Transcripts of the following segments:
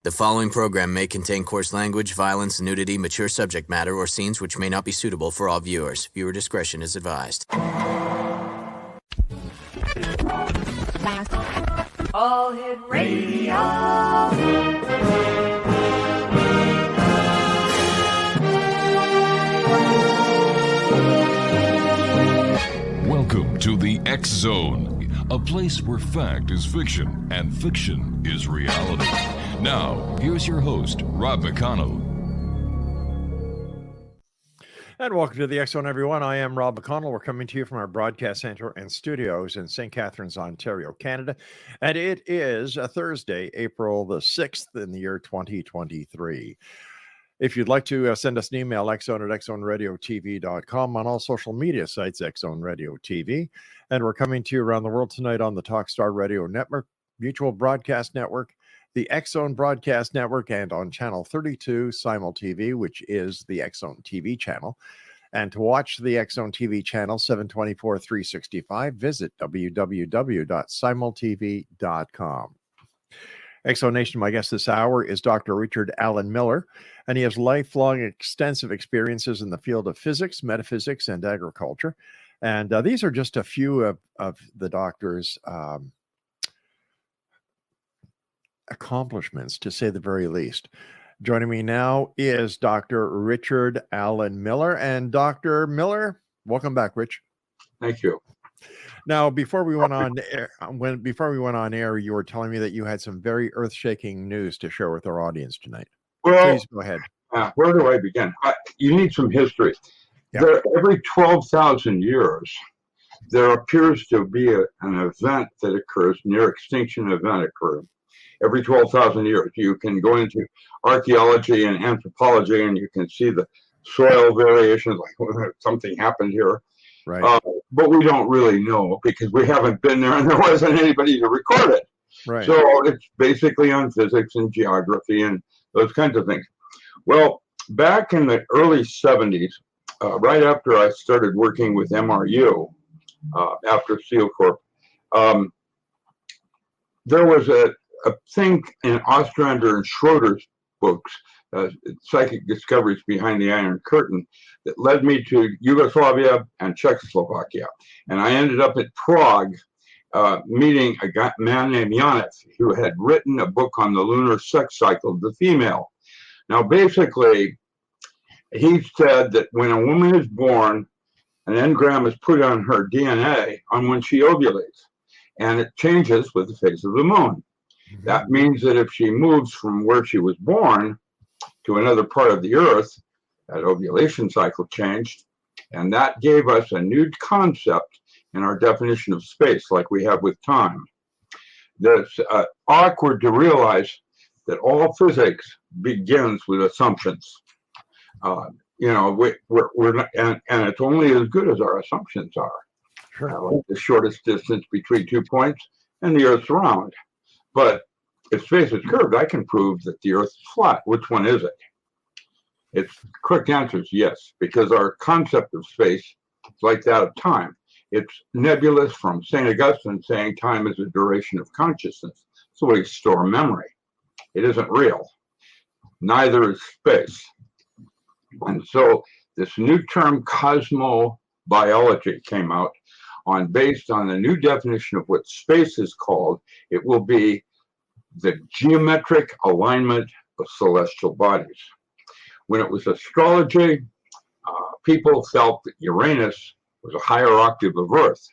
The following program may contain coarse language, violence, nudity, mature subject matter, or scenes which may not be suitable for all viewers. Viewer discretion is advised. All Hit Radio. Welcome to the X Zone, a place where fact is fiction and fiction is reality. Now, here's your host, Rob McConnell. And welcome to the X Zone, everyone. I am Rob McConnell. We're coming to you from our broadcast center and studios in St. Catharines, Ontario, Canada. And it is a Thursday, April the 6th in the year 2023. If you'd like to send us an email, xzone@xzoneradiotv.com, on all social media sites, X Zone Radio TV. And we're coming to you around the world tonight on the Talkstar Radio Network, Mutual Broadcast Network, the X Zone Broadcast Network, and on Channel 32 Simul TV, which is the X Zone TV channel. And to watch the X Zone TV channel 724 365, visit www.simultv.com. X Zone Nation, my guest this hour is Dr. Richard Alan Miller, and he has lifelong extensive experiences in the field of physics, metaphysics, and agriculture. And these are just a few of the doctor's accomplishments, to say the very least. Joining me now is Dr. Richard Alan Miller. And Dr. Miller, welcome back, Rich. Thank you. Now, before we went on air, you were telling me that you had some very earth-shaking news to share with our audience tonight. Well, please go ahead. Where do I begin? You need some history. Yeah. Every 12,000 years, there appears to be an event that occurs, near extinction event occurs. Every 12,000 years, you can go into archaeology and anthropology, and you can see the soil variations, like something happened here. Right. But we don't really know because we haven't been there, and there wasn't anybody to record it. Right. So it's basically on physics and geography and those kinds of things. Well, back in the early 70s, right after I started working with MRU, after Seal Corp, there was a thing in Ostrander and Schroeder's books, Psychic Discoveries Behind the Iron Curtain, that led me to Yugoslavia and Czechoslovakia. And I ended up at Prague meeting a man named Embryonic, who had written a book on the lunar sex cycle of the female. Now, basically, he said that when a woman is born, an engram is put on her DNA on when she ovulates, and it changes with the phase of the moon. That means that if she moves from where she was born to another part of the earth, that ovulation cycle changed, and that gave us a new concept in our definition of space, like we have with time. That's awkward to realize that all physics begins with assumptions. We're not, and it's only as good as our assumptions are. Sure. Like the shortest distance between 2 points and the Earth's round. But if space is curved, I can prove that the Earth is flat. Which one is it? Its correct answer is yes, because our concept of space is like that of time. It's nebulous, from St. Augustine saying time is a duration of consciousness. It's the way you store memory. It isn't real. Neither is space. And so this new term, cosmobiology, came out based on the new definition of what space is called. It will be the geometric alignment of celestial bodies. When it was astrology, people felt that Uranus was a higher octave of Earth.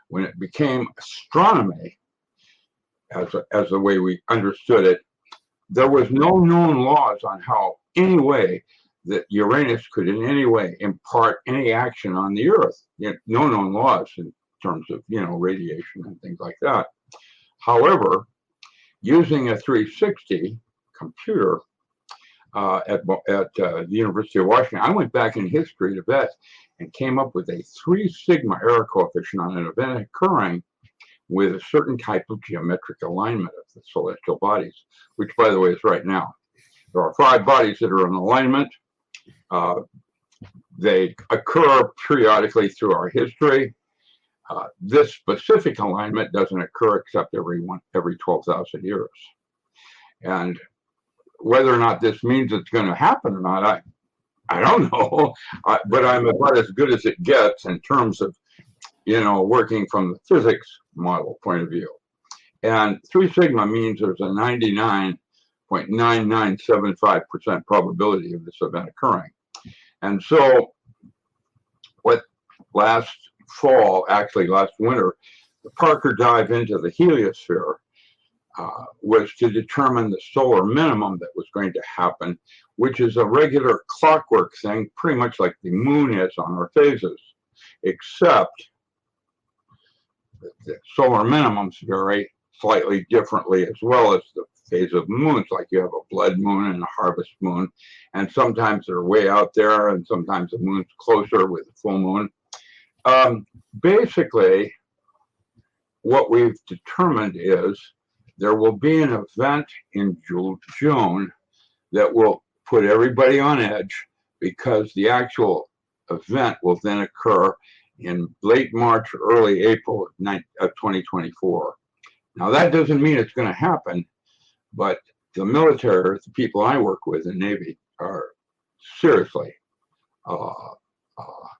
When it became astronomy, as the way we understood it, there was no known laws on how any way that Uranus could in any way impart any action on the Earth. No known laws in terms of, radiation and things like that. However, using a 360 computer at the University of Washington, I went back in history to vet and came up with a 3 sigma error coefficient on an event occurring with a certain type of geometric alignment of the celestial bodies, which, by the way, is right now. There are 5 bodies that are in alignment. They occur periodically through our history. This specific alignment doesn't occur except every 12,000 years. And whether or not this means it's going to happen or not, I don't know. But I'm about as good as it gets in terms of, working from the physics model point of view. And 3 sigma means there's a 99.9975% probability of this event occurring. And so what last winter, the Parker dive into the heliosphere was to determine the solar minimum that was going to happen, which is a regular clockwork thing, pretty much like the moon is on our phases, except that the solar minimums vary slightly differently as well as the phase of moons. Like you have a blood moon and a harvest moon, and sometimes they're way out there, and sometimes the moon's closer with the full moon. Basically, what we've determined is there will be an event in June that will put everybody on edge, because the actual event will then occur in late March or early April of 2024. Now, that doesn't mean it's going to happen, but the military, the people I work with in the Navy, are seriously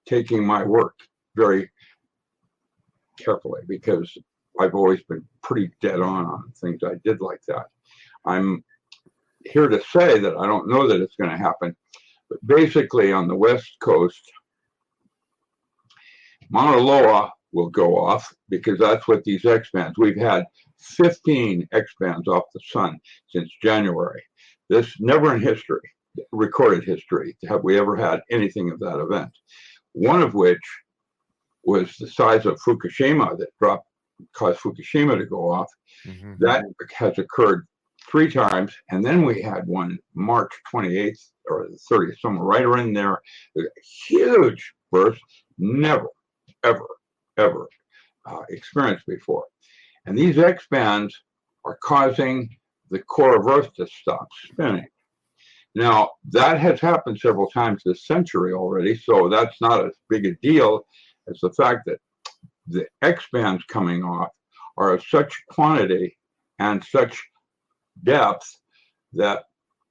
taking my work very carefully, because I've always been pretty dead on things I did like that. I'm here to say that I don't know that it's going to happen, but basically on the West Coast, Mauna Loa will go off, because that's what these X-bands, we've had 15 X-bands off the sun since January. This never in history, recorded history, have we ever had anything of that event. One of which was the size of Fukushima that caused Fukushima to go off. Mm-hmm. That has occurred 3 times, and then we had one March 28th or the 30th, somewhere right around there. A huge burst, never, ever experienced before. And these X-bands are causing the core of Earth to stop spinning. Now, that has happened several times this century already, so that's not as big a deal as the fact that the X-bands coming off are of such quantity and such depth that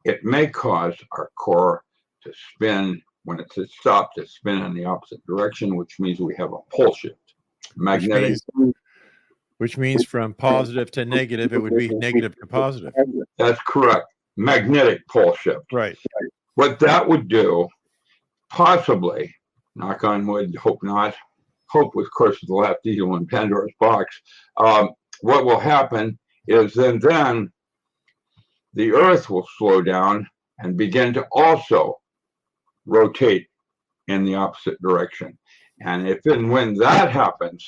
it may cause our core to spin, when it's stopped, to spin in the opposite direction, which means we have a pole shift. Magnetic. Which means from positive to negative, it would be negative to positive. That's correct. Magnetic pole shift. Right. What that would do, possibly, knock on wood, hope not, hope, of course, is the last deal in Pandora's box. What will happen is then the Earth will slow down and begin to also rotate in the opposite direction. And if and when that happens,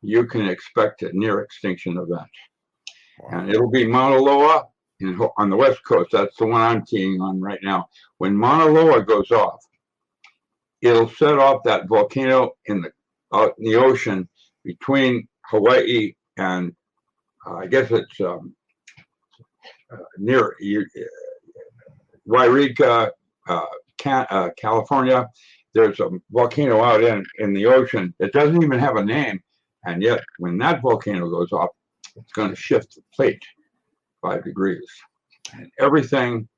you can expect a near extinction event. Wow. And it'll be Mauna Loa on the West Coast. That's the one I'm keying on right now. When Mauna Loa goes off, it'll set off that volcano out in the ocean between Hawaii and I guess it's near Wairika, California. There's a volcano out in the ocean. It doesn't even have a name. And yet, when that volcano goes off, it's going to shift the plate 5 degrees. And everything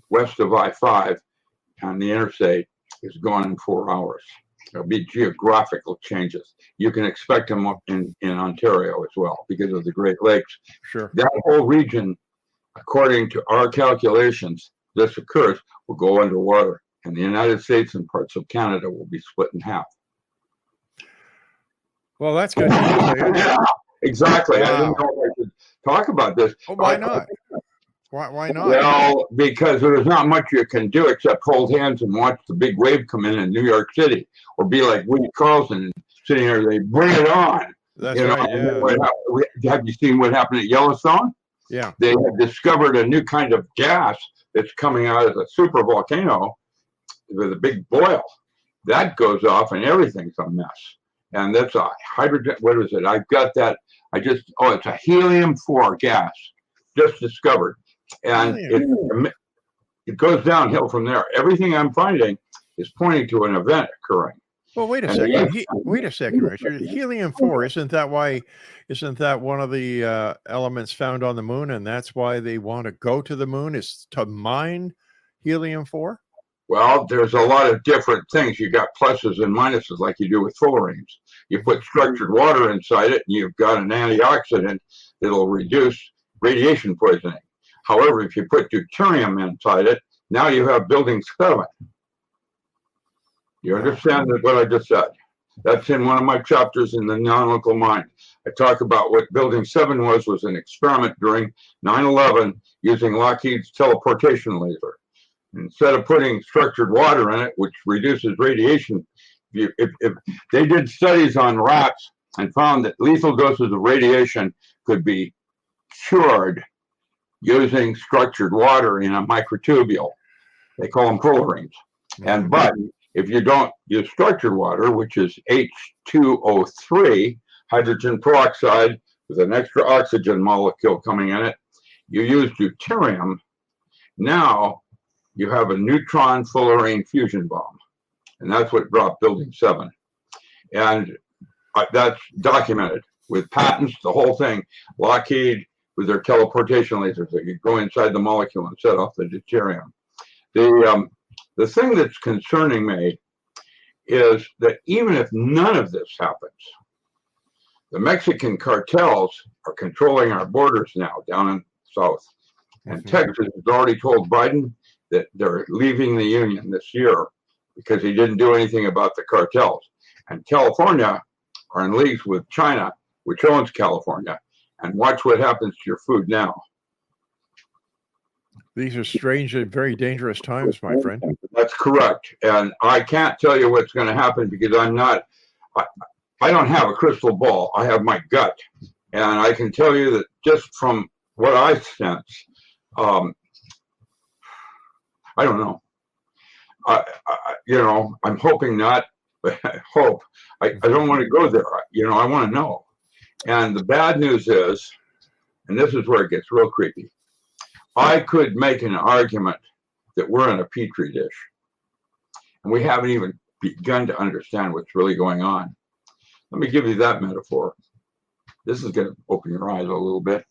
west of I-5 on the interstate is gone in 4 hours. There'll be geographical changes. You can expect them up in Ontario as well because of the Great Lakes. Sure. That whole region, according to our calculations, this occurs, will go underwater. And the United States and parts of Canada will be split in half. Well, that's good. Yeah, exactly. Wow. I didn't know if I should talk about this. Oh, why not? Why not? Well, because there's not much you can do except hold hands and watch the big wave come in New York City, or be like Woody Carlson sitting there. They bring it on. That's right. Yeah. Have you seen what happened at Yellowstone? Yeah. They have discovered a new kind of gas that's coming out of a super volcano with a big boil. That goes off and everything's a mess. And that's a hydrogen. What is it? I've got that. It's a helium-4 gas just discovered. And it goes downhill from there. Everything I'm finding is pointing to an event occurring. Well, wait a And second. Wait a second, Richard. Helium-4, isn't that one of the elements found on the moon, and that's why they want to go to the moon, is to mine helium-4? Well, there's a lot of different things. You got pluses and minuses like you do with fullerenes. You put structured water inside it, and you've got an antioxidant that'll reduce radiation poisoning. However, if you put deuterium inside it, now you have building 7. You understand what I just said? That's in one of my chapters in the non-local mind. I talk about what building 7 was an experiment during 9/11 using Lockheed's teleportation laser. Instead of putting structured water in it, which reduces radiation, if they did studies on rats and found that lethal doses of radiation could be cured using structured water in a microtubule. They call them fullerenes. But if you don't use structured water, which is H2O3, hydrogen peroxide with an extra oxygen molecule coming in it, you use deuterium, now you have a neutron fullerene fusion bomb. And that's what dropped building 7. And that's documented with patents, the whole thing. Lockheed with their teleportation lasers, they could go inside the molecule and set off the deuterium. The thing that's concerning me is that even if none of this happens, the Mexican cartels are controlling our borders now down in the south. And Texas has already told Biden that they're leaving the union this year because he didn't do anything about the cartels. And California are in leagues with China, which owns California. And watch what happens to your food now. These are strange and very dangerous times, my friend. That's correct. And I can't tell you what's going to happen because I don't have a crystal ball. I have my gut. And I can tell you that just from what I sense, I don't know. I'm hoping not, but I hope. I don't want to go there. I want to know. And the bad news is, and this is where it gets real creepy, I could make an argument that we're in a petri dish. And we haven't even begun to understand what's really going on. Let me give you that metaphor. This is going to open your eyes a little bit.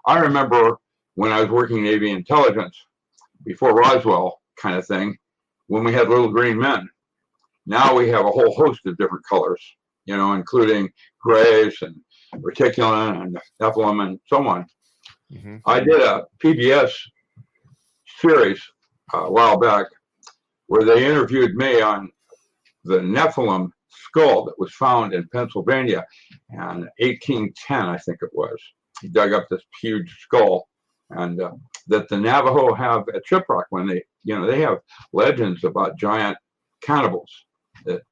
I remember when I was working Navy intelligence, before Roswell kind of thing, when we had little green men. Now we have a whole host of different colors, including grays and reticulin and Nephilim and so on. I did a PBS series a while back where they interviewed me on the Nephilim skull that was found in Pennsylvania in 1810, I think it was. He dug up this huge skull, and that the Navajo have at Shiprock when they have legends about giant cannibals that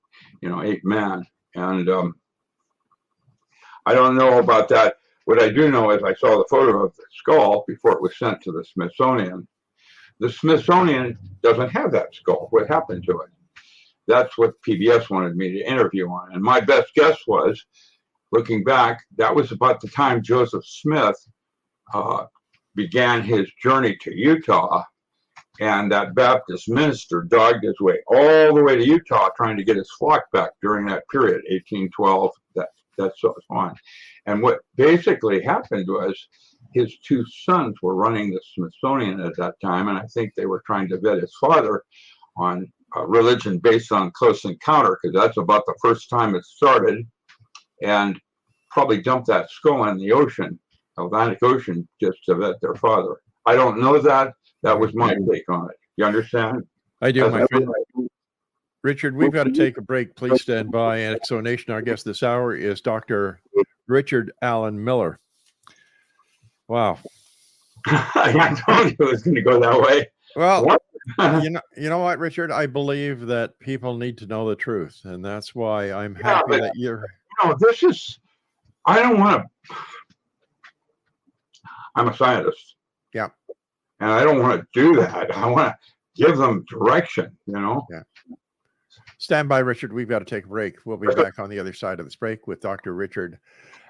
ate man. And I don't know about that. What I do know is I saw the photo of the skull before it was sent to the Smithsonian. The Smithsonian doesn't have that skull. What happened to it? That's what PBS wanted me to interview on. And my best guess was, looking back, that was about the time Joseph Smith began his journey to Utah. And that Baptist minister dogged his way all the way to Utah trying to get his flock back during that period, 1812, that's so on. And what basically happened was his 2 sons were running the Smithsonian at that time, and I think they were trying to vet his father on religion based on close encounter, because that's about the first time it started, and probably dumped that skull in the ocean, Atlantic Ocean, just to vet their father. I don't know that. That was my take on it. You understand? I do, my friend. Richard, we've got to take a break. Please stand by. And Exonation, our guest this hour is Dr. Richard Alan Miller. Wow. I told you it was going to go that way. Well, you know what, Richard? I believe that people need to know the truth, and that's why I'm happy that you're. This is. I don't want to. I'm a scientist. Yeah. And I don't want to do that. I want to give them direction. Yeah. Stand by, Richard. We've got to take a break. We'll be back on the other side of this break with Dr. Richard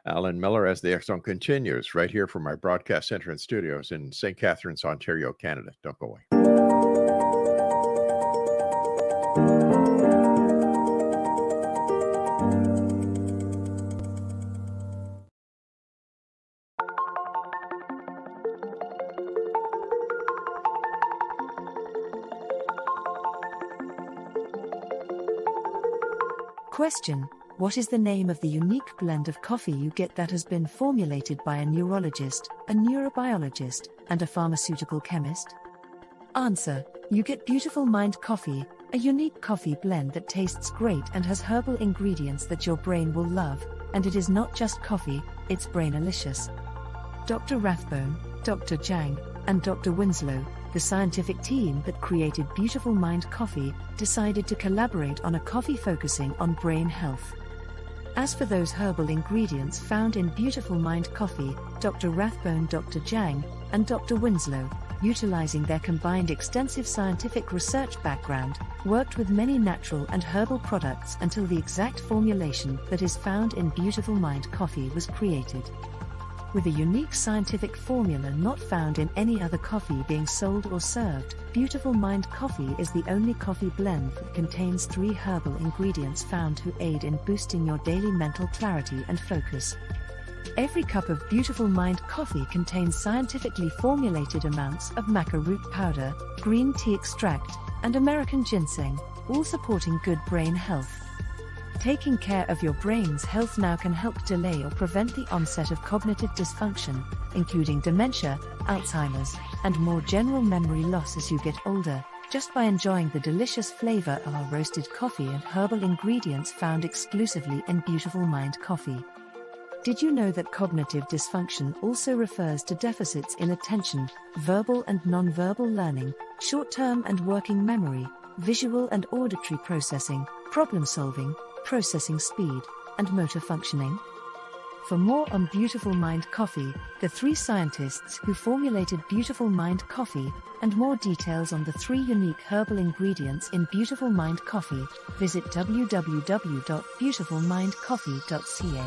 Alan Miller as the X-Zone continues right here from our broadcast center and studios in St. Catharines, Ontario, Canada. Don't go away. Question: what is the name of the unique blend of coffee you get that has been formulated by a neurologist, a neurobiologist, and a pharmaceutical chemist? Answer: you get Beautiful Mind Coffee, a unique coffee blend that tastes great and has herbal ingredients that your brain will love, and it is not just coffee, it's brainalicious. Dr. Rathbone, Dr. Jang, and Dr. Winslow, the scientific team that created Beautiful Mind Coffee, decided to collaborate on a coffee focusing on brain health. As for those herbal ingredients found in Beautiful Mind Coffee, Dr. Rathbone, Dr. Jang, and Dr. Winslow, utilizing their combined extensive scientific research background, worked with many natural and herbal products until the exact formulation that is found in Beautiful Mind Coffee was created. With a unique scientific formula not found in any other coffee being sold or served, Beautiful Mind Coffee is the only coffee blend that contains 3 herbal ingredients found to aid in boosting your daily mental clarity and focus. Every cup of Beautiful Mind Coffee contains scientifically formulated amounts of maca root powder, green tea extract, and American ginseng, all supporting good brain health. Taking care of your brain's health now can help delay or prevent the onset of cognitive dysfunction, including dementia, Alzheimer's, and more general memory loss as you get older, just by enjoying the delicious flavor of our roasted coffee and herbal ingredients found exclusively in Beautiful Mind Coffee. Did you know that cognitive dysfunction also refers to deficits in attention, verbal and non-verbal learning, short-term and working memory, visual and auditory processing, problem-solving, processing speed, and motor functioning? For more on Beautiful Mind Coffee, the 3 scientists who formulated Beautiful Mind Coffee, and more details on the 3 unique herbal ingredients in Beautiful Mind Coffee, visit www.beautifulmindcoffee.ca.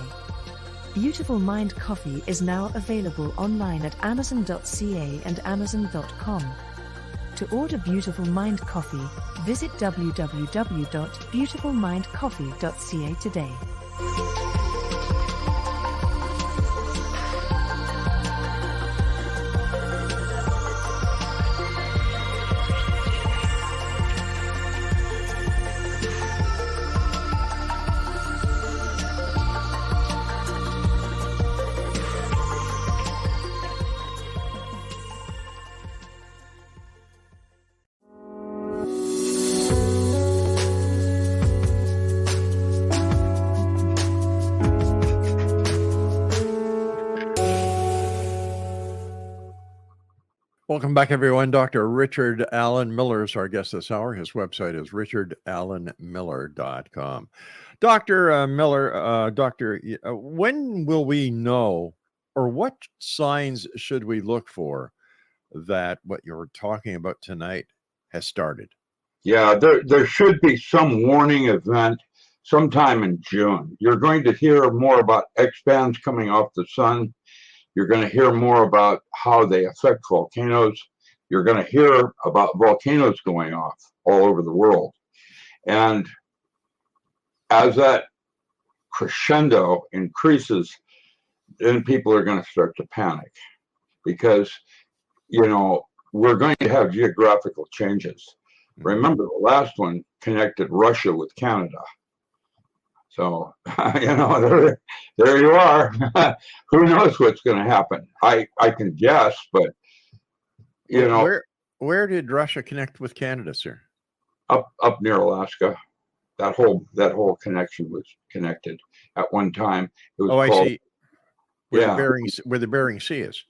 Beautiful Mind Coffee is now available online at amazon.ca and amazon.com. To order Beautiful Mind Coffee, visit www.beautifulmindcoffee.ca today. Welcome back, everyone. Dr. Richard Allen Miller is our guest this hour. His website is richardallenmiller.com. Dr. Miller, when will we know, or what signs should we look for that what you're talking about tonight has started? Yeah, there should be some warning event sometime in June. You're going to hear more about X-bands coming off the sun. You're going to hear more about how they affect volcanoes. You're going to hear about volcanoes going off all over the world. And as that crescendo increases, then people are going to start to panic because, we're going to have geographical changes. Remember, the last one connected Russia with Canada. So, there you are. Who knows what's going to happen? I can guess, but, Where did Russia connect with Canada, sir? Up near Alaska. That whole connection was connected at one time. It was I see. Where the Bering Sea is.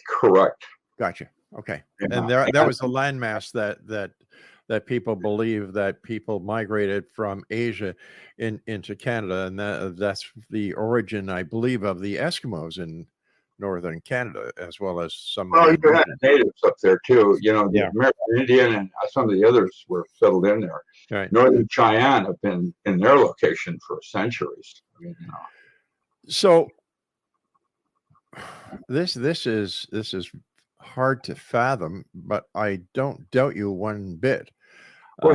Correct. Gotcha. Okay. Yeah. And that was the landmass that people believe that people migrated from Asia into Canada, and that's the origin, I believe, of the Eskimos in northern Canada, as well as some. Well, you had natives up there too. The American Indian and some of the others were settled in there. Right. Northern Cheyenne have been in their location for centuries. So this is hard to fathom, but I don't doubt you one bit. Well,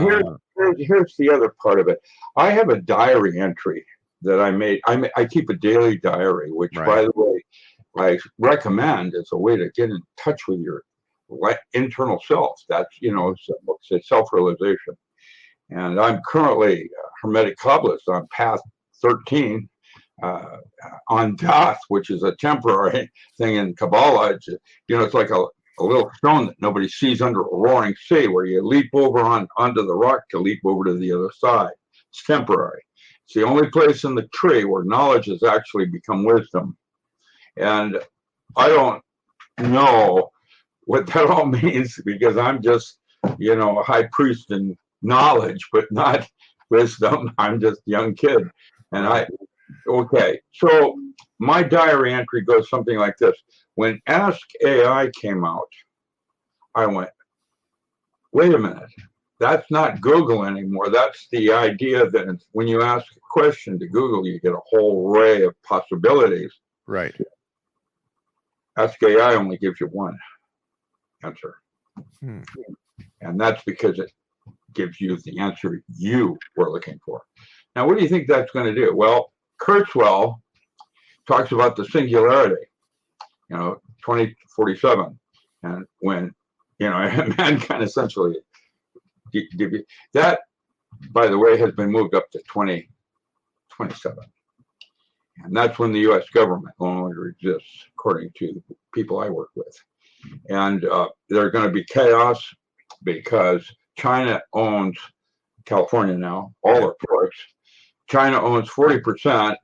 here's the other part of it. I have a diary entry that I made. I keep a daily diary, which, by the way, I recommend as a way to get in touch with your internal self. That's, it's self-realization. And I'm currently a Hermetic Kabbalist on path 13 on death, which is a temporary thing in Kabbalah. It's, it's like a little stone that nobody sees under a roaring sea, where you leap over onto the rock to leap over to the other side. It's temporary. It's the only place in the tree where knowledge has actually become wisdom. And I don't know what that all means, because I'm just, a high priest in knowledge, but not wisdom. I'm just a young kid. And okay, so my diary entry goes something like this. When Ask AI came out, I went, wait a minute, that's not Google anymore. That's the idea that when you ask a question to Google, you get a whole array of possibilities. Right. Ask AI only gives you one answer. And that's because it gives you the answer you were looking for. Now, what do you think that's going to do? Well, Kurzweil talks about the singularity, 2047. And when, mankind essentially, that, by the way, has been moved up to 2027. And that's when the U.S. government no longer exists, according to the people I work with. And there's going to be chaos because China owns California now, all their ports. China owns 40%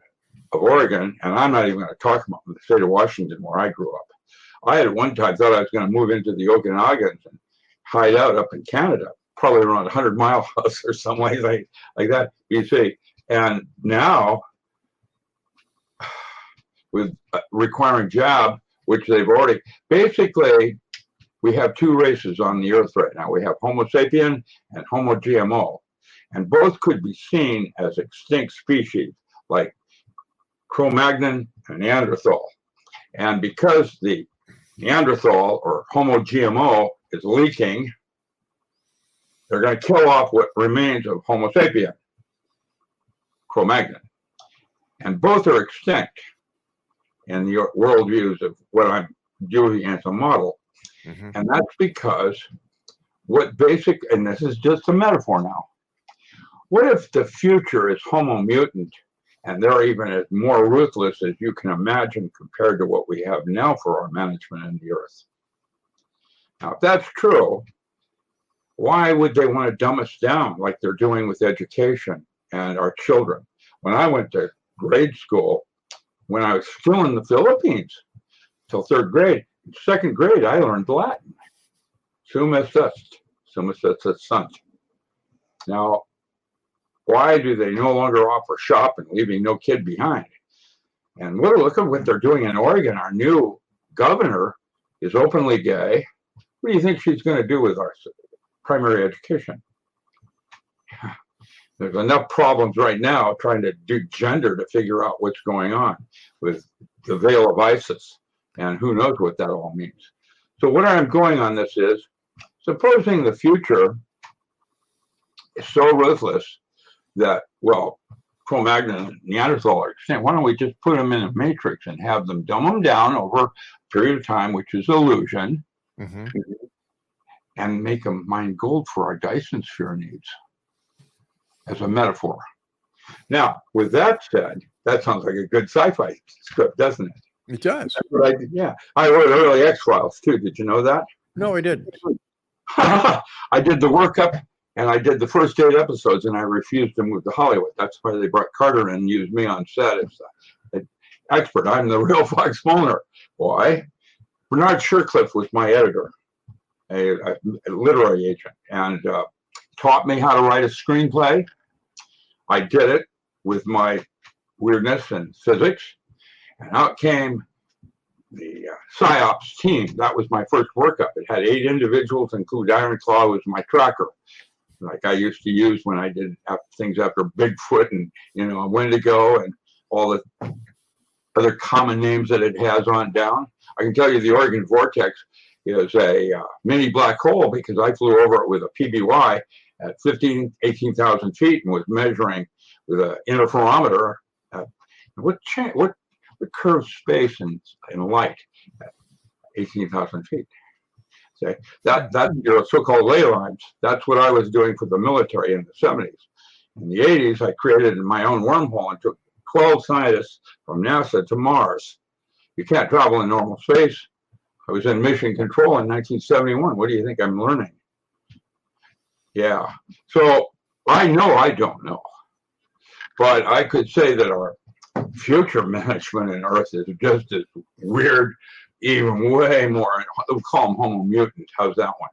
of Oregon, and I'm not even going to talk about the state of Washington, where I grew up. I had at one time thought I was going to move into the Okanagans and hide out up in Canada, probably around 100 Mile House or some way like that, BC. And now, with requiring jab, which they've already, basically, we have two races on the earth right now. We have Homo sapien and Homo GMO, and both could be seen as extinct species, like Cro-Magnon and Neanderthal. And because the Neanderthal or Homo GMO is leaking, they're going to kill off what remains of Homo sapien, Cro-Magnon. And both are extinct in the worldviews of what I'm doing as a model. And that's because and this is just a metaphor now, what if the future is Homo mutant, and they're even as more ruthless as you can imagine compared to what we have now for our management in the earth? Now, if that's true, why would they want to dumb us down like they're doing with education and our children? When I went to grade school, when I was still in the Philippines till third grade, in second grade, I learned Latin. Sum est sunt. Now, why do they no longer offer shopping, leaving no kid behind? And look at what they're doing in Oregon. Our new governor is openly gay. What do you think she's going to do with our primary education? There's enough problems right now trying to do gender to figure out what's going on with the veil of ISIS, and who knows what that all means. So what I'm going on this is, supposing the future is so ruthless that, well, Cro-Magnon and Neanderthal are extinct, why don't we just put them in a matrix and have them dumb them down over a period of time, which is illusion, and make them mine gold for our Dyson sphere needs, as a metaphor. Now, with that said, that sounds like a good sci-fi script, doesn't it? It does. That's what I did, yeah. I wrote early X-Files too. Did you know that? No, I didn't. I did the workup, and I did the first 8 episodes, and I refused to move to Hollywood. That's why they brought Carter in and used me on set as an expert. I'm the real Fox Mulder. Why? Bernard Shercliffe was my editor, a literary agent, and taught me how to write a screenplay. I did it with my weirdness and physics, and out came the PsyOps team. That was my first workup. It had 8 individuals, including Iron Claw was my tracker, like I used to use when I did things after Bigfoot and Wendigo and all the other common names that it has on down. I can tell you the Oregon Vortex is a mini black hole because I flew over it with a PBY at 18,000 feet and was measuring with an interferometer what curves space in light at 18,000 feet. See, that so-called ley lines, that's what I was doing for the military in the 70s. In the 80s, I created my own wormhole and took 12 scientists from NASA to Mars. You can't travel in normal space. I was in mission control in 1971. What do you think I'm learning? Yeah. So I know I don't know. But I could say that our future management in Earth is just as weird, even way more. We'll call them Homo mutant. How's that one?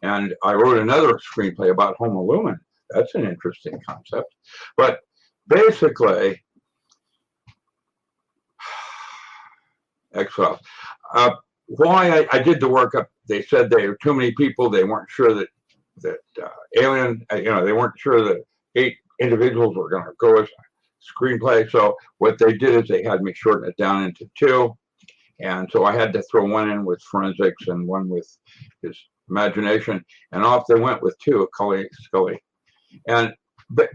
And I wrote another screenplay about Homo lumen. That's an interesting concept. But basically, X-Files. Why I did the workup, they said there were too many people. They weren't sure that alien, they weren't sure that 8 individuals were going to go as a screenplay. So what they did is they had me shorten it down into 2. And so I had to throw one in with forensics and one with his imagination. And off they went with 2, Scully. And but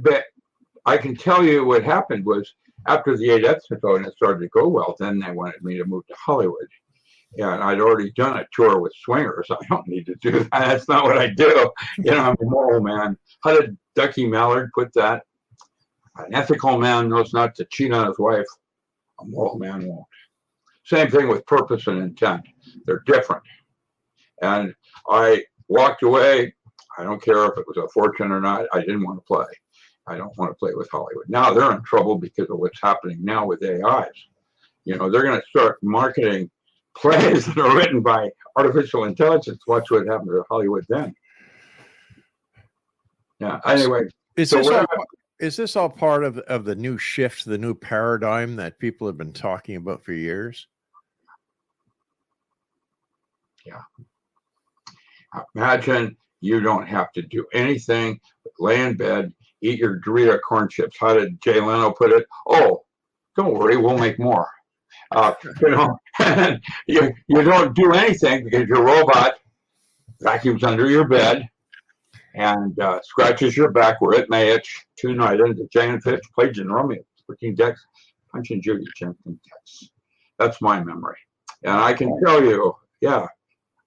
I can tell you what happened was after the 8 episode and it started to go well, then they wanted me to move to Hollywood. And I'd already done a tour with swingers. I don't need to do that. That's not what I do. I'm a moral man. How did Ducky Mallard put that? An ethical man knows not to cheat on his wife. A moral man won't. Same thing with purpose and intent. They're different. And I walked away. I don't care if it was a fortune or not. I didn't want to play. I don't want to play with Hollywood. Now they're in trouble because of what's happening now with AIs. They're going to start marketing plays that are written by artificial intelligence. Watch what happens to Hollywood then. Yeah. Anyway, is this all part of the new shift, the new paradigm that people have been talking about for years? Yeah. Imagine you don't have to do anything but lay in bed, eat your Dorito corn chips. How did Jay Leno put it? Oh, don't worry, we'll make more. You don't do anything because your robot vacuums under your bed and scratches your back where it may itch. Tonight into Jane and Fitch, played in Romeo, 14 decks, Punch and Judy, champion decks. That's my memory. And I can tell you, yeah,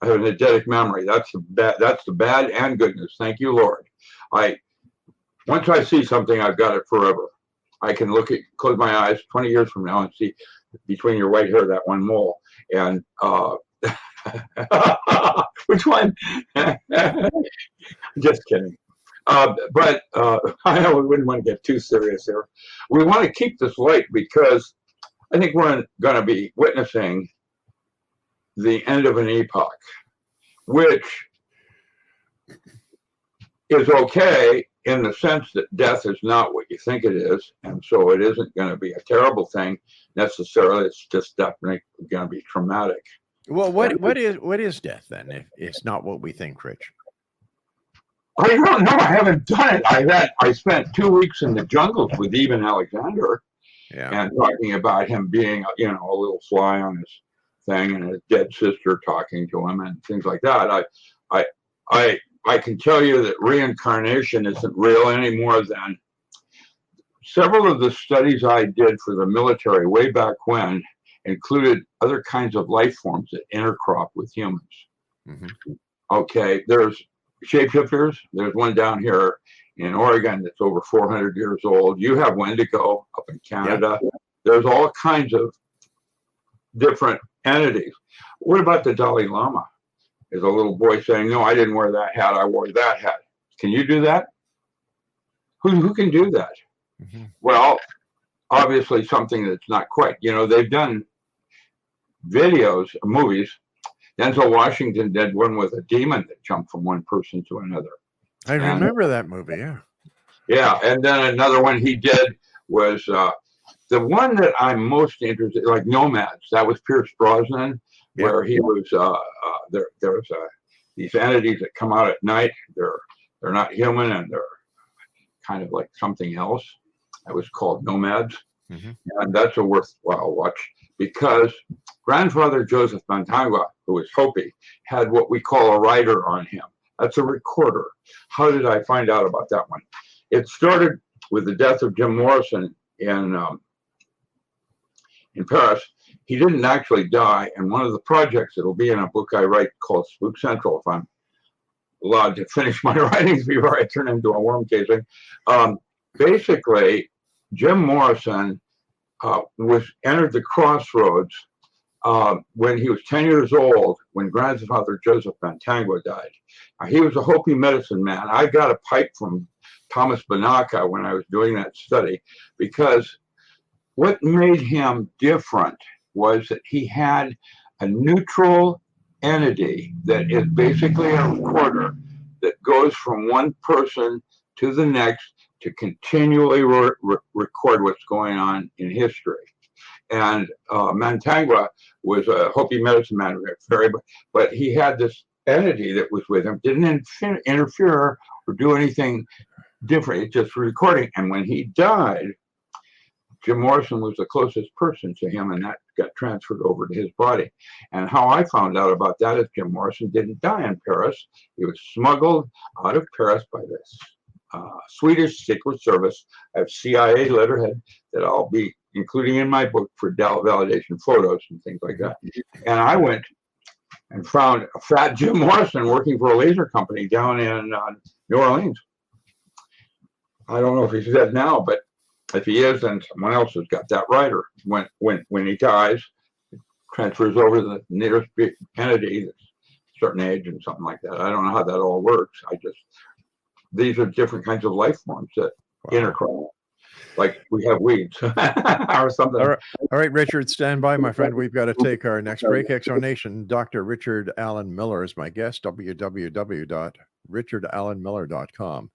I have an eidetic memory. That's the bad and good news. Thank you, Lord. Once I see something, I've got it forever. I can close my eyes 20 years from now and see between your white hair that one mole. And which one? Just kidding. But I know we wouldn't want to get too serious here. We want to keep this light because I think we're going to be witnessing the end of an epoch, which is okay in the sense that death is not what you think it is, and so it isn't going to be a terrible thing necessarily. It's just definitely going to be traumatic. Well, what is death then? If it's not what we think, Rich. I don't know. I haven't done it. I spent 2 weeks in the jungles with Eben Alexander, and talking about him being, a little fly on his thing, and his dead sister talking to him, and things like that. I can tell you that reincarnation isn't real any more than several of the studies I did for the military way back when included other kinds of life forms that intercrop with humans. Mm-hmm. Okay, there's shapeshifters. There's one down here in Oregon that's over 400 years old. You have Wendigo up in Canada. Yeah. There's all kinds of different entities. What about the Dalai Lama? Is a little boy saying, no, I didn't wear that hat, I wore that hat. Can you do that? Who can do that? Mm-hmm. Well, obviously something that's not quite. They've done videos, movies. Denzel Washington did one with a demon that jumped from one person to another. I remember that movie, yeah. Yeah, and then another one he did was the one that I'm most interested in, like Nomads. That was Pierce Brosnan, where he was, there's these entities that come out at night. They're not human, and they're kind of like something else. That was called Nomads. Mm-hmm. And that's a worthwhile watch because grandfather Joseph Montagua, who was Hopi, had what we call a rider on him. That's a recorder. How did I find out about that one? It started with the death of Jim Morrison in Paris, he didn't actually die. And one of the projects that'll be in a book I write called Spook Central, if I'm allowed to finish my writings before I turn into a worm casing. Basically, Jim Morrison entered the crossroads when he was 10 years old, when grandfather Joseph Montangua died. He was a Hopi medicine man. I got a pipe from Thomas Banaka when I was doing that study, because what made him different was that he had a neutral entity that is basically a recorder that goes from one person to the next to continually record what's going on in history. And Montangua was a Hopi medicine man, but he had this entity that was with him, didn't interfere or do anything different. It's just recording. And when he died, Jim Morrison was the closest person to him, and that got transferred over to his body. And how I found out about that is Jim Morrison didn't die in Paris. He was smuggled out of Paris by this Swedish Secret Service. I have CIA letterhead that I'll be including in my book for validation photos and things like that. And I went and found a fat Jim Morrison working for a laser company down in New Orleans. I don't know if he's dead now, but if he is, then someone else has got that writer. When he dies, it transfers over to the nearest entity that's a certain age and something like that. I don't know how that all works. These are different kinds of life forms that intercross. Like we have weeds or something. All right, Richard, stand by, my friend. We've got to take our next break. Exonation. Dr. Richard Allen Miller is my guest. www.richardallenmiller.com.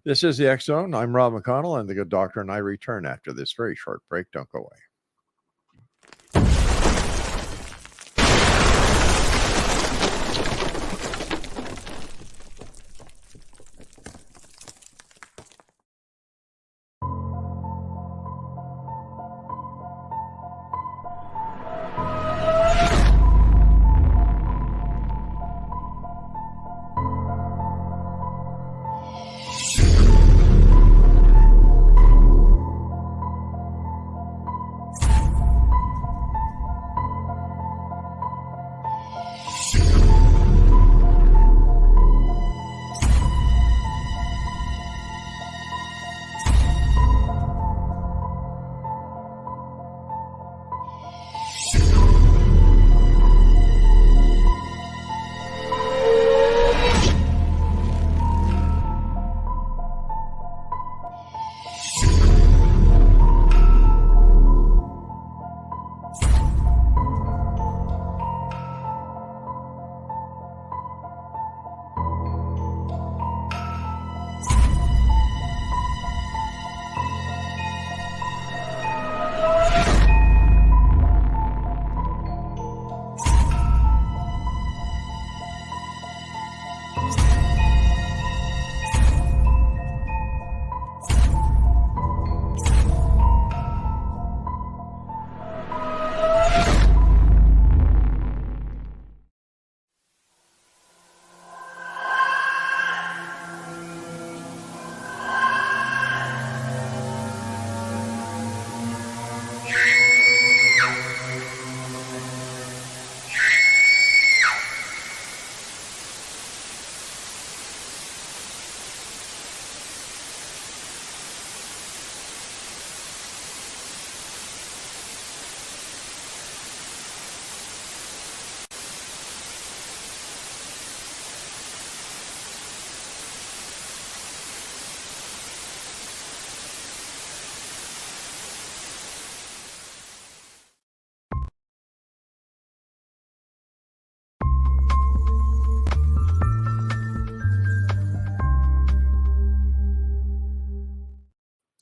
This is the X Zone. I'm Rob McConnell, and the good doctor and I return after this very short break. Don't go away.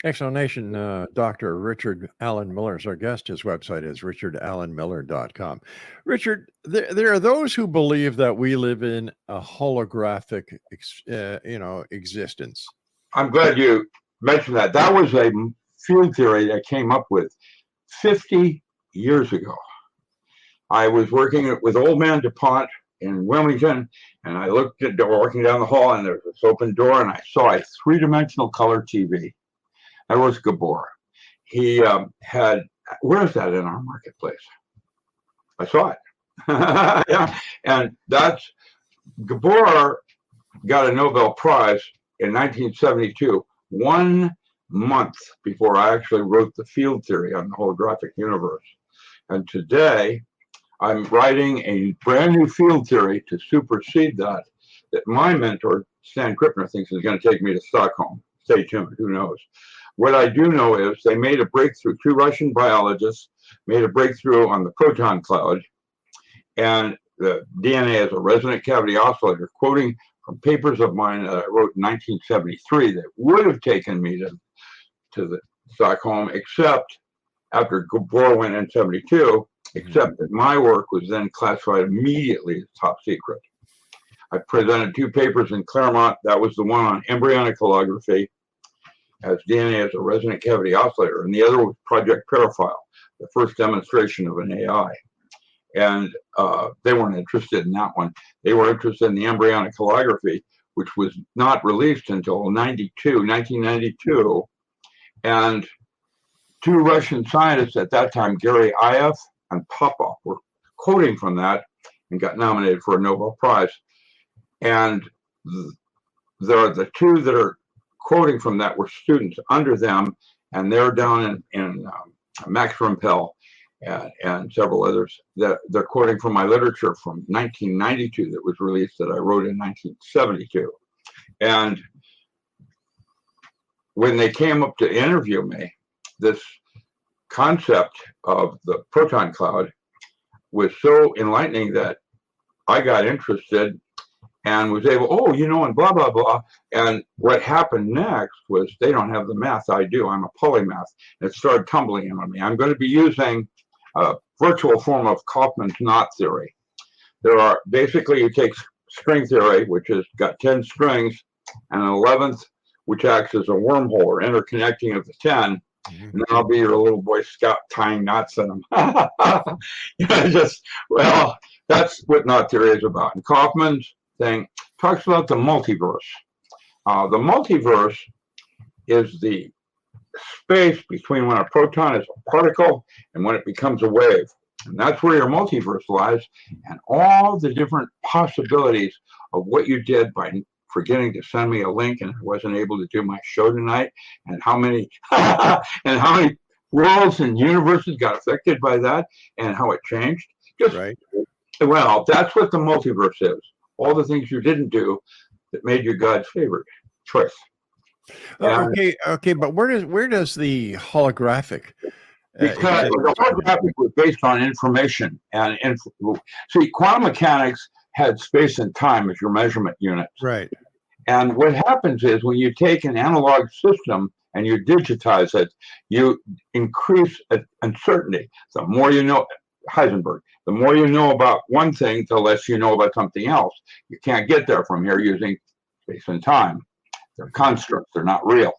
Explanation, Dr. Richard Allen Miller is our guest. His website is richardallenmiller.com. Richard, there are those who believe that we live in a holographic, existence. I'm glad you mentioned that. That was a field theory I came up with 50 years ago. I was working with old man DuPont in Wilmington, and I looked at walking down the hall, and there was this open door, and I saw a three-dimensional color TV. That was Gabor. He had, where is that in our marketplace? I saw it. Yeah. And that's, Gabor got a Nobel Prize in 1972, 1 month before I actually wrote the field theory on the holographic universe. And today, I'm writing a brand new field theory to supersede that my mentor, Stan Krippner, thinks is going to take me to Stockholm. Stay tuned, who knows? What I do know is they made a breakthrough, 2 Russian biologists made a breakthrough on the proton cloud, and the DNA as a resonant cavity oscillator, quoting from papers of mine that I wrote in 1973 that would have taken me to the Stockholm, except after Gabor went in 72, except that my work was then classified immediately as top secret. I presented 2 papers in Claremont. That was the one on embryonic holography as DNA as a resonant cavity oscillator, and the other was Project Paraphile, the first demonstration of an AI. And they weren't interested in that one. They were interested in the embryonic holography, which was not released until 1992. And 2 Russian scientists at that time, Gary Iev and Popov, were quoting from that and got nominated for a Nobel Prize. And there are the 2 that are quoting from that were students under them, and they're down in Max Rempel and several others. That they're quoting from my literature from 1992 that was released that I wrote in 1972. And when they came up to interview me, this concept of the proton cloud was so enlightening that I got interested and was able, and blah, blah, blah. And what happened next was they don't have the math I do. I'm a polymath. And it started tumbling in on me. I'm going to be using a virtual form of Kaufman's knot theory. There are, basically, you take string theory, which has got 10 strings, and an 11th, which acts as a wormhole or interconnecting of the 10. And then I'll be your little Boy Scout tying knots in them. That's what knot theory is about. And Kaufman's thing talks about the multiverse. The multiverse is the space between when a proton is a particle and when it becomes a wave. And that's where your multiverse lies, and all the different possibilities of what you did by forgetting to send me a link and I wasn't able to do my show tonight, and how many worlds and universes got affected by that, and how it changed. Right. Well, that's what the multiverse is. All the things you didn't do that made you God's favorite choice. Okay, but where does the holographic? Because the holographic was based on information, and see, quantum mechanics had space and time as your measurement units. Right. And what happens is when you take an analog system and you digitize it, you increase uncertainty. The more you know, Heisenberg, the more you know about one thing, the less you know about something else. You can't get there from here using space and time. They're constructs, they're not real.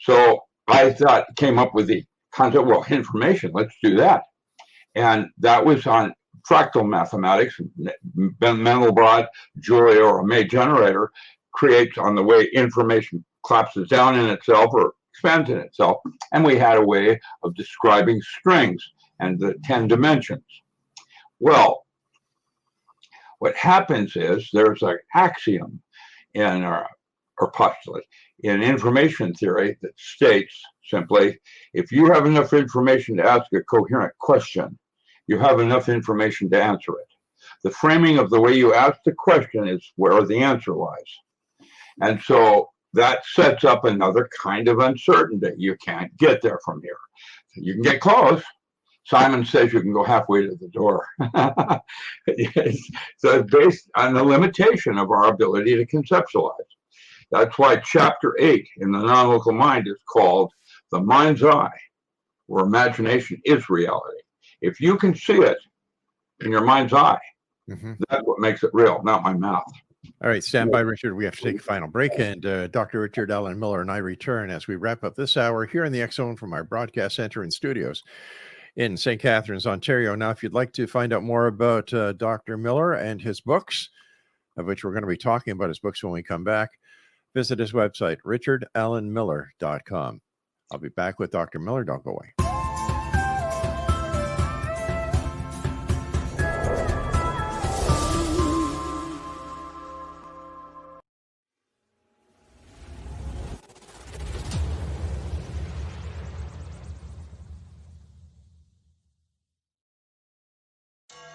So I came up with the concept, information, let's do that. And that was on fractal mathematics. Mendelbrot, Julia, or a May generator creates on the way information collapses down in itself or expands in itself. And we had a way of describing strings and the 10 dimensions. Well, what happens is there's an axiom in our postulate in information theory that states simply, if you have enough information to ask a coherent question, you have enough information to answer it. The framing of the way you ask the question is where the answer lies. And so that sets up another kind of uncertainty. You can't get there from here. You can get close. Simon says you can go halfway to the door. So it's based on the limitation of our ability to conceptualize. That's why chapter 8 in the non-local mind is called the mind's eye, where imagination is reality. If you can see it in your mind's eye, that's what makes it real, not my mouth. All right, stand by, Richard. We have to take a final break, and Dr. Richard Allen Miller and I return as we wrap up this hour here in the X-Zone from our broadcast center and studios in St. Catharines, Ontario. Now, if you'd like to find out more about Dr. Miller and his books, of which we're going to be talking about his books when we come back, visit his website, richardallenmiller.com. I'll be back with Dr. Miller. Don't go away.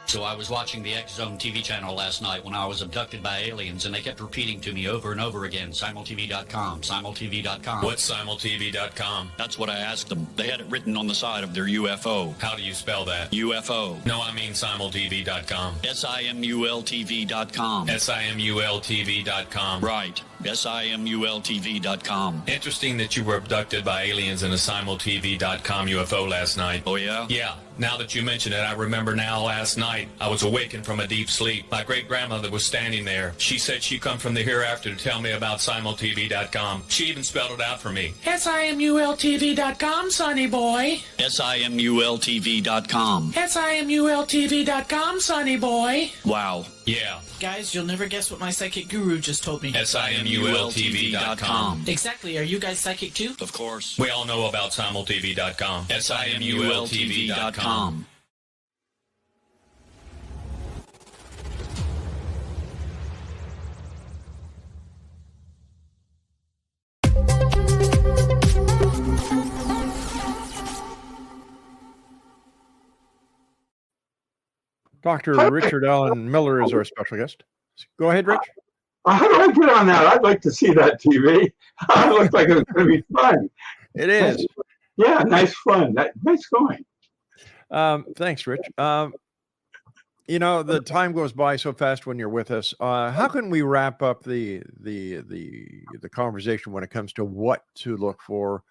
So I was watching the X-Zone TV channel last night when I was abducted by aliens, and they kept repeating to me over and over again, simultv.com, simultv.com. What's simultv.com? That's what I asked them. They had it written on the side of their UFO. How do you spell that? UFO. No, I mean simultv.com. simultv.com. simultv.com. Right. simultv.com. Interesting that you were abducted by aliens in a simultv.com UFO last night. Oh, yeah? Yeah. Now that you mention it, I remember now last night I was awakened from a deep sleep. My great-grandmother was standing there. She said she'd come from the hereafter to tell me about simultv.com. She even spelled it out for me. simultv.com, sonny boy. simultv.com. simultv.com, sonny boy. Wow. Yeah. Guys, you'll never guess what my psychic guru just told me. simultv.com. Exactly. Are you guys psychic too? Of course. We all know about simultv.com. simultv.com. Dr. Richard Allen Miller is our special guest. Go ahead, Rich. How do I get on that? I'd like to see that TV. It looks like it's going to be fun. It is. Yeah, nice fun. Nice going. Thanks, Rich. The time goes by so fast when you're with us. How can we wrap up the conversation when it comes to what to look for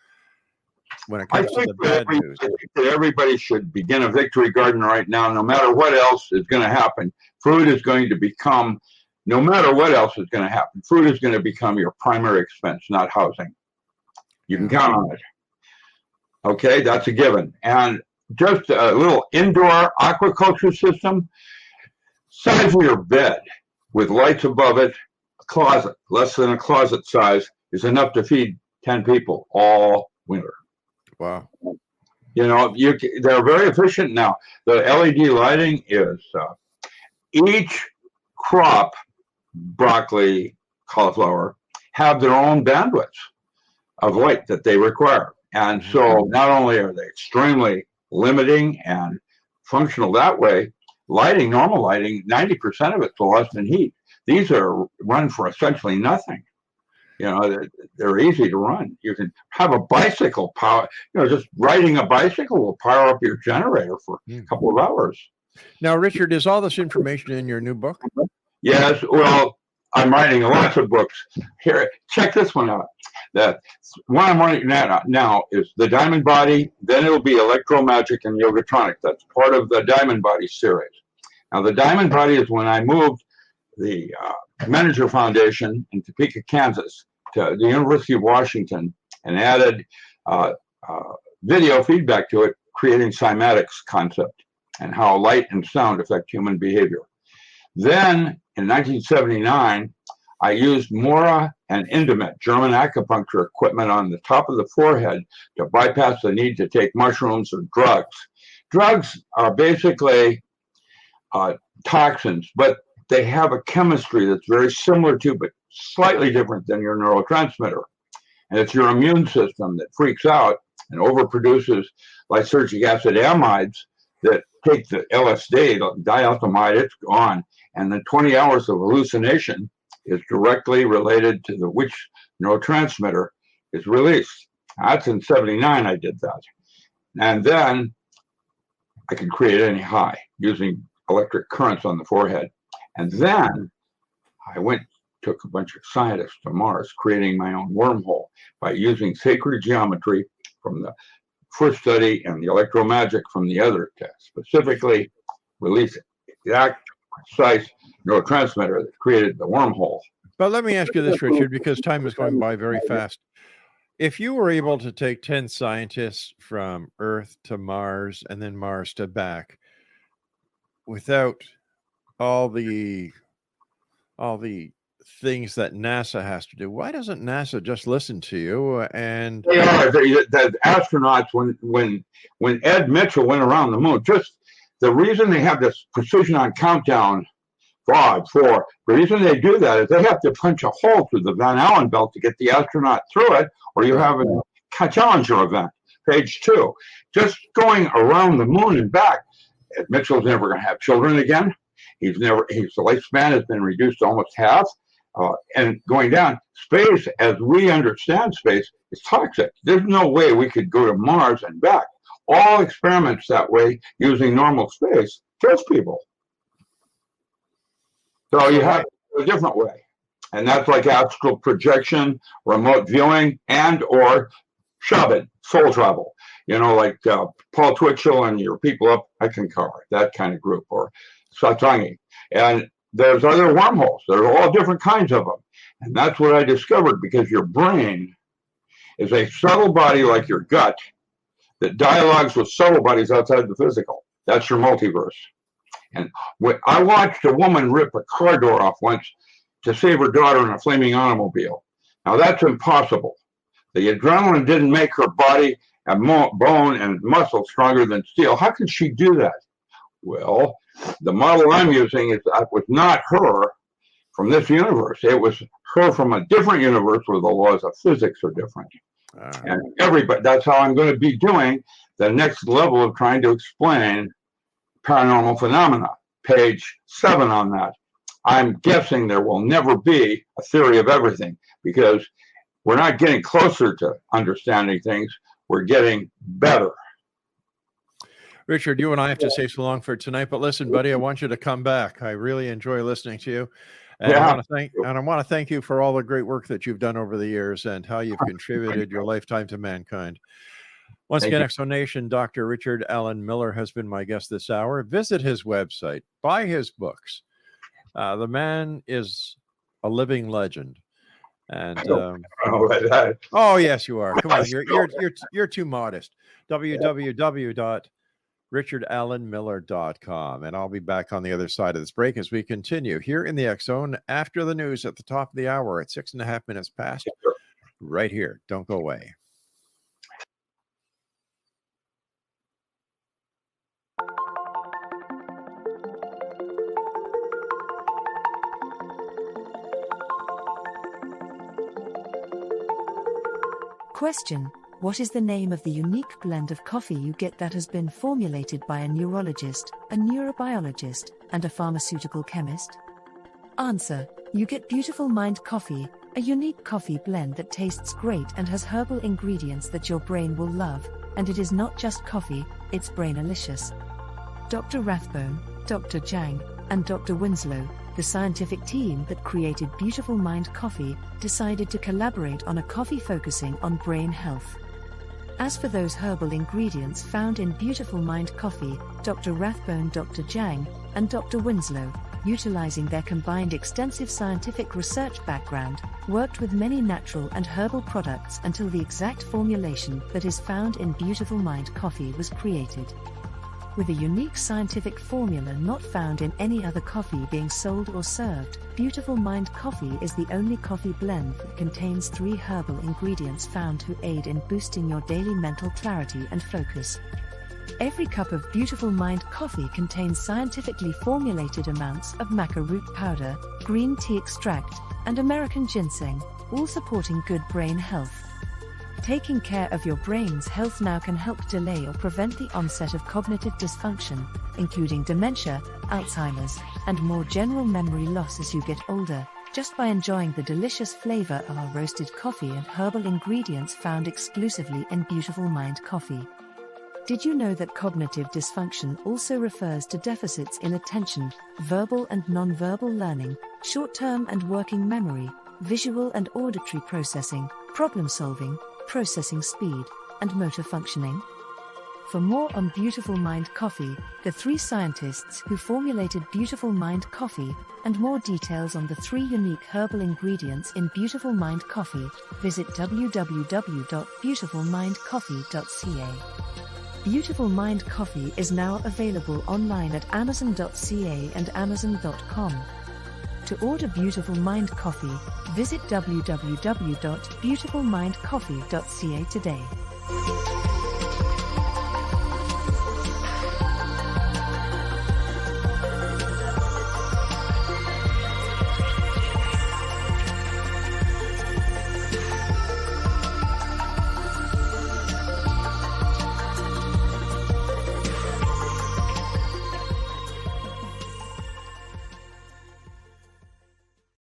when it comes to the bad news? I think that everybody should begin a victory garden right now. No matter what else is going to happen, food is going to become. No matter what else is going to happen, food is going to become your primary expense, not housing. You can count on it. Okay, that's a given. And just a little indoor aquaculture system, size of your bed with lights above it, a closet, less than a closet size, is enough to feed 10 people all winter. Wow. They're very efficient now. The LED lighting is each crop, broccoli, cauliflower, have their own bandwidth of light that they require. And so not only are they extremely limiting and functional that way, normal lighting, 90% of it's less than heat. These are run for essentially nothing. They're easy to run. You can have a bicycle power, just riding a bicycle will power up your generator for a couple of hours. Now, Richard, is all this information in your new book? Yes, well, I'm writing lots of books. Here, check this one out. The one I'm writing now is The Diamond Body, then it'll be Electromagic and Yogatronic. That's part of the Diamond Body series. Now, the Diamond Body is when I moved the Manager Foundation in Topeka, Kansas, to the University of Washington and added video feedback to it, creating cymatics concept and how light and sound affect human behavior. Then, in 1979, I used Mora and Indomet, German acupuncture equipment on the top of the forehead to bypass the need to take mushrooms or drugs. Drugs are basically toxins, but they have a chemistry that's very similar to, but slightly different than your neurotransmitter. And it's your immune system that freaks out and overproduces lysergic acid amides that take the LSD, dialthomide, it's gone. And the 20 hours of hallucination is directly related to which neurotransmitter is released. That's in 79 I did that. And then I could create any high using electric currents on the forehead. And then I took a bunch of scientists to Mars, creating my own wormhole by using sacred geometry from the first study and the electromagic from the other test, specifically release exact, precise neurotransmitter that created the wormhole. But let me ask you this, Richard, because time is going by very fast. If you were able to take 10 scientists from Earth to Mars and then Mars to back without all the things that NASA has to do, why doesn't NASA just listen to you? And they are the astronauts when Ed Mitchell went around the moon, just the reason they have this precision on countdown 5, 4, the reason they do that is they have to punch a hole through the Van Allen belt to get the astronaut through it, or you have a Challenger event. Page 2. Just going around the moon and back Mitchell's never going to have children again. His lifespan has been reduced to almost half. And going down, space, as we understand space, is toxic. There's no way we could go to Mars and back. All experiments that way, using normal space, kills people. So you have to go a different way. And that's like astral projection, remote viewing, and or Shabbat, soul travel. You know, like Paul Twitchell and your people up at Kankar, that kind of group, or Satangi. And there's other wormholes. There's all different kinds of them. And that's what I discovered, because your brain is a subtle body like your gut that dialogues with subtle bodies outside the physical. That's your multiverse. And I watched a woman rip a car door off once to save her daughter in a flaming automobile. Now that's impossible. The adrenaline didn't make her body and bone and muscle stronger than steel. How could she do that? Well, the model I'm using was not her from this universe. It was her from a different universe where the laws of physics are different. And everybody, that's how I'm going to be doing the next level of trying to explain paranormal phenomena. Page 7 on that. I'm guessing there will never be a theory of everything, because we're not getting closer to understanding things. We're getting better. Richard, you and I have to say so long for tonight, but listen, buddy, I want you to come back. I really enjoy listening to you. And I want to thank you for all the great work that you've done over the years and how you've contributed your lifetime to mankind. Once again, Exonation, Dr. Richard Allen Miller has been my guest this hour. Visit his website, buy his books. The man is a living legend. And oh yes, you are. Come on, you're too modest. www.richardallenmiller.com. And I'll be back on the other side of this break as we continue here in the X Zone after the news at the top of the hour at 6.5 minutes past. Right here. Don't go away. Question: what is the name of the unique blend of coffee you get that has been formulated by a neurologist, a neurobiologist, and a pharmaceutical chemist? Answer: you get Beautiful Mind Coffee, a unique coffee blend that tastes great and has herbal ingredients that your brain will love, and it is not just coffee, it's brainalicious. Dr. Rathbone, Dr. Jang, and Dr. Winslow, the scientific team that created Beautiful Mind Coffee, decided to collaborate on a coffee focusing on brain health. As for those herbal ingredients found in Beautiful Mind Coffee, Dr. Rathbone, Dr. Jang, and Dr. Winslow, utilizing their combined extensive scientific research background, worked with many natural and herbal products until the exact formulation that is found in Beautiful Mind Coffee was created. With a unique scientific formula not found in any other coffee being sold or served, Beautiful Mind Coffee is the only coffee blend that contains 3 herbal ingredients found to aid in boosting your daily mental clarity and focus. Every cup of Beautiful Mind Coffee contains scientifically formulated amounts of maca root powder, green tea extract, and American ginseng, all supporting good brain health. Taking care of your brain's health now can help delay or prevent the onset of cognitive dysfunction, including dementia, Alzheimer's, and more general memory loss as you get older, just by enjoying the delicious flavor of our roasted coffee and herbal ingredients found exclusively in Beautiful Mind Coffee. Did you know that cognitive dysfunction also refers to deficits in attention, verbal and nonverbal learning, short-term and working memory, visual and auditory processing, problem-solving, processing speed, and motor functioning? For more on Beautiful Mind Coffee, the 3 scientists who formulated Beautiful Mind Coffee, and more details on the 3 unique herbal ingredients in Beautiful Mind Coffee, visit www.beautifulmindcoffee.ca. Beautiful Mind Coffee is now available online at amazon.ca and amazon.com. To order Beautiful Mind Coffee, visit www.beautifulmindcoffee.ca today.